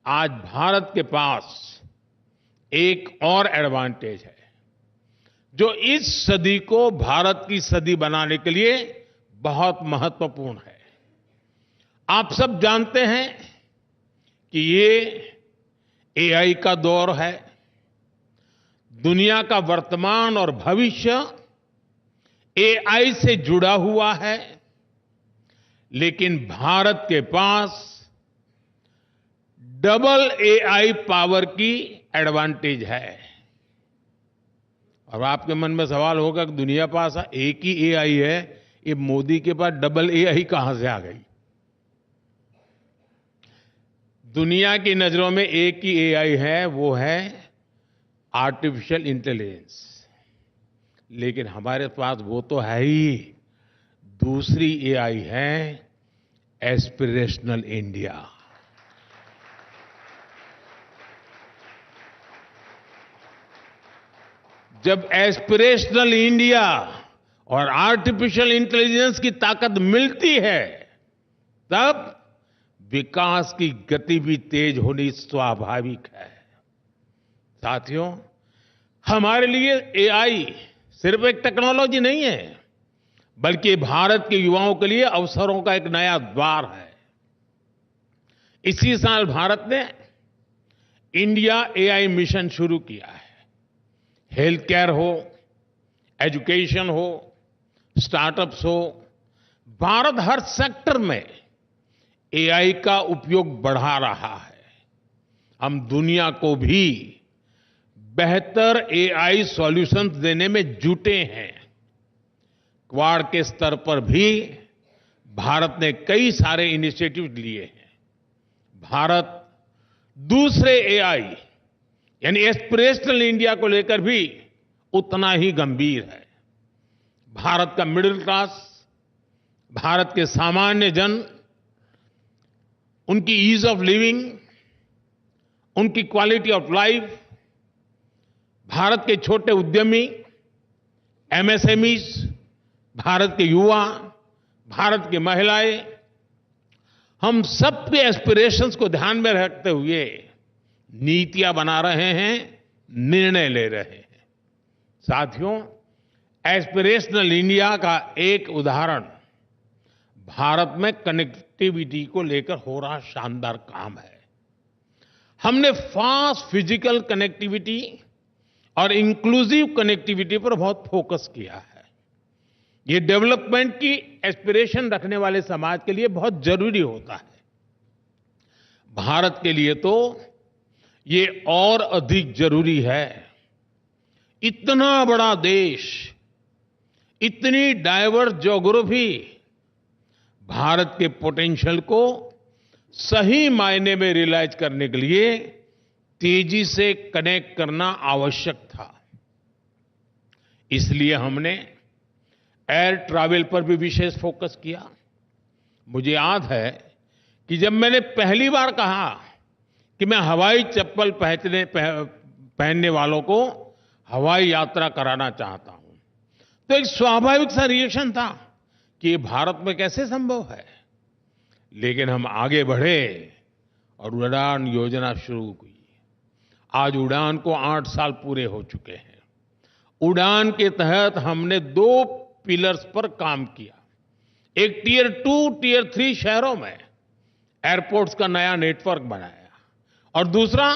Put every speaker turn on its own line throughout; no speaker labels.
आज भारत के पास एक और एडवांटेज है जो इस सदी को भारत की सदी बनाने के लिए बहुत महत्वपूर्ण है। आप सब जानते हैं कि ये एआई का दौर है। दुनिया का वर्तमान और भविष्य एआई से जुड़ा हुआ है, लेकिन भारत के पास डबल एआई पावर की एडवांटेज है। और आपके मन में सवाल होगा कि दुनिया के पास एक ही एआई है, ये मोदी के पास डबल एआई कहां से आ गई? दुनिया की नजरों में एक ही एआई है, वो है आर्टिफिशियल इंटेलिजेंस। लेकिन हमारे पास वो तो है ही, दूसरी एआई है एस्पिरेशनल इंडिया। जब एस्पिरेशनल इंडिया और आर्टिफिशियल इंटेलिजेंस की ताकत मिलती है, तब विकास की गति भी तेज होनी स्वाभाविक है। साथियों, हमारे लिए एआई सिर्फ एक टेक्नोलॉजी नहीं है, बल्कि भारत के युवाओं के लिए अवसरों का एक नया द्वार है। इसी साल भारत ने इंडिया एआई मिशन शुरू किया है। हेल्थ केयर हो, एजुकेशन हो, स्टार्टअप्स हो, भारत हर सेक्टर में एआई का उपयोग बढ़ा रहा है। हम दुनिया को भी बेहतर एआई सॉल्यूशंस देने में जुटे हैं। क्वाड के स्तर पर भी भारत ने कई सारे इनिशिएटिव लिए हैं। भारत दूसरे एआई यानी एस्पिरेशनल इंडिया को लेकर भी उतना ही गंभीर है। भारत का मिडिल क्लास, भारत के सामान्य जन, उनकी ईज ऑफ लिविंग, उनकी क्वालिटी ऑफ लाइफ, भारत के छोटे उद्यमी, एमएसएमईज, भारत के युवा, भारत की महिलाएं, हम सबके एस्पिरेशंस को ध्यान में रखते हुए नीतियां बना रहे हैं, निर्णय ले रहे हैं। साथियों, एस्पिरेशनल इंडिया का एक उदाहरण भारत में कनेक्टिविटी को लेकर हो रहा शानदार काम है। हमने फास्ट फिजिकल कनेक्टिविटी और इंक्लूसिव कनेक्टिविटी पर बहुत फोकस किया है। ये डेवलपमेंट की एस्पिरेशन रखने वाले समाज के लिए बहुत जरूरी होता है। भारत के लिए तो ये और अधिक जरूरी है। इतना बड़ा देश, इतनी डाइवर्स ज्योग्राफी, भारत के पोटेंशियल को सही मायने में रियलाइज करने के लिए तेजी से कनेक्ट करना आवश्यक था। इसलिए हमने एयर ट्रैवल पर भी विशेष फोकस किया। मुझे याद है कि जब मैंने पहली बार कहा कि मैं हवाई चप्पल पहनने वालों को हवाई यात्रा कराना चाहता हूं, तो एक स्वाभाविक सा रिएक्शन था कि ये भारत में कैसे संभव है। लेकिन हम आगे बढ़े और उड़ान योजना शुरू हुई। आज उड़ान को 8 साल पूरे हो चुके हैं। उड़ान के तहत हमने 2 पिलर्स पर काम किया। एक टियर 2, टियर 3 शहरों में एयरपोर्ट्स का नया नेटवर्क बनाया और दूसरा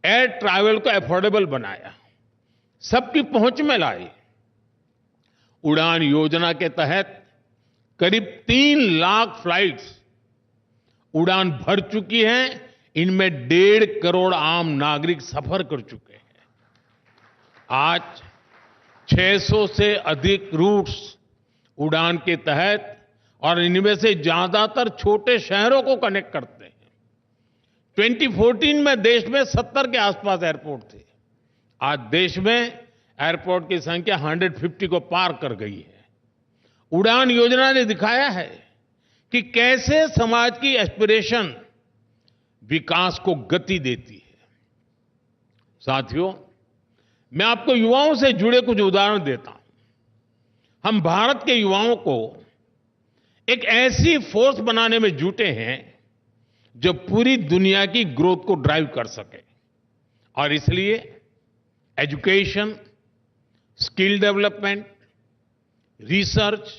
एयर ट्रैवल को अफोर्डेबल बनाया, सबकी पहुंच में लाई। उड़ान योजना के तहत करीब 3 लाख फ्लाइट्स उड़ान भर चुकी हैं। इनमें 1.5 करोड़ आम नागरिक सफर कर चुके हैं। आज 600 से अधिक रूट्स उड़ान के तहत, और इनमें से ज्यादातर छोटे शहरों को कनेक्ट करते हैं। 2014 में देश में 70 के आसपास एयरपोर्ट थे। आज देश में एयरपोर्ट की संख्या 150 को पार कर गई है। उड़ान योजना ने दिखाया है कि कैसे समाज की एस्पिरेशन विकास को गति देती है। साथियों, मैं आपको युवाओं से जुड़े कुछ उदाहरण देता हूं। हम भारत के युवाओं को एक ऐसी फोर्स बनाने में जुटे हैं जो पूरी दुनिया की ग्रोथ को ड्राइव कर सके। और इसलिए education, skill development, research,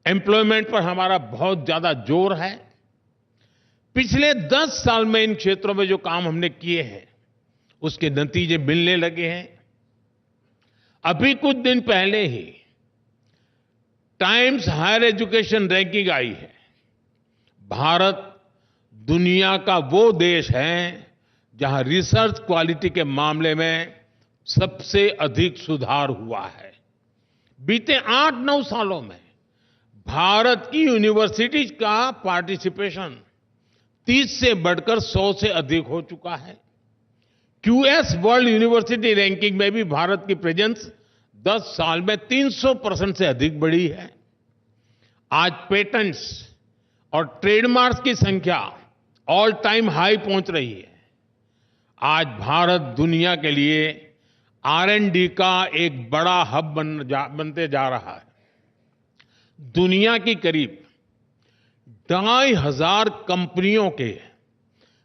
employment पर हमारा बहुत ज्यादा जोर है। पिछले 10 साल में इन क्षेत्रों में जो काम हमने किए हैं उसके नतीजे मिलने लगे हैं। अभी कुछ दिन पहले ही टाइम्स हायर एजुकेशन रैंकिंग आई है। भारत दुनिया का वो देश है जहां रिसर्च क्वालिटी के मामले में सबसे अधिक सुधार हुआ है। बीते 8-9 सालों में भारत की यूनिवर्सिटीज का पार्टिसिपेशन 30 से बढ़कर 100 से अधिक हो चुका है। क्यूएस वर्ल्ड यूनिवर्सिटी रैंकिंग में भी भारत की प्रेजेंस 10 साल में 300% से अधिक बढ़ी है। आज पेटेंट्स और ट्रेडमार्क्स की संख्या ऑल टाइम हाई पहुंच रही है। आज भारत दुनिया के लिए R&D का एक बड़ा हब बनते जा रहा है। दुनिया की करीब 2,500 कंपनियों के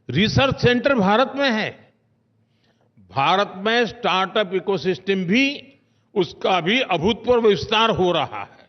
रिसर्च सेंटर भारत में है। भारत में स्टार्टअप इकोसिस्टम भी उसका भी अभूतपूर्व विस्तार हो रहा है।